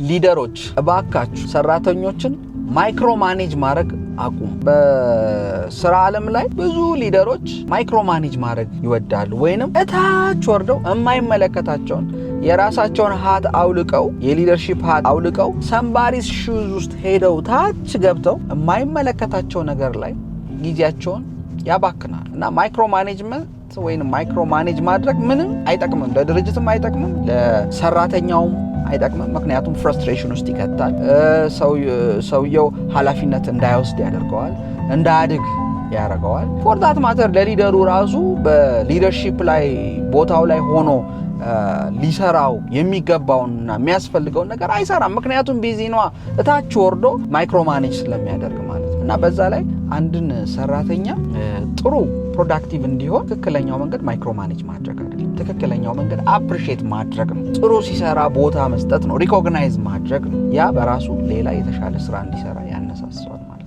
ሊደሮች እባካችሁ ሰራተኞችን ማይክሮ ማኔጅ ማድረግ አቁም። በስራ ዓለም ላይ ብዙ ሊደሮች ማይክሮ ማኔጅ ማድረግ ይወዳሉ ወይንም እታች ወርደው የማይመለከታቸውን የራሳቸውን ሃት አውልቀው የሊደርሺፕ ሃት አውልቀው ሰምባሪስ ሹዝ ውስጥ ሄደው ታች ገብተው የማይመለከታቸው ነገር ላይ ጊዜያቸውን ያባክናል እና ማይክሮ ማኔጅመንት ወይንም ማይክሮ ማኔጅ ማድረግ ምንም አይጠቅምም። ለድርጅትም አይጠቅምም፣ ለሰራተኛውም አይጠቅምም። ምክንያቱም ፍረስትሬሽን ውስጥ ይከታል። ሰውየው ኃላፊነት እንዳይወስድ ያደርገዋል፣ እንዳያድግ ያደርገዋል። ፎር ዛት ማተር ለሊደሩ ራሱ በሊደርሺፕ ላይ ቦታው ላይ ሆኖ ሊሰራው የሚገባውንና የሚያስፈልገውን ነገር አይሰራም። ምክንያቱም ቢዚ ነዋ፣ እታች ወርዶ ማይክሮ ማኔጅ ስለሚያደርግ ማለት ነው። እና በዛ ላይ አንድን ሰራተኛ ጥሩ ፕሮዳክቲቭ እንዲሆን ትክክለኛው መንገድ ማይክሮ ማኔጅ ማድረግ አይደለም። ትክክለኛው መንገድ አፕሪሺየት ማድረግ ነው። ጥሩ ሲሰራ ቦታ መስጠት ነው። ሪኮግናይዝ ማድረግ ነው። ያ በራሱ ሌላ የተሻለ ስራ እንዲሰራ ያነሳሳዋል ማለት ነው።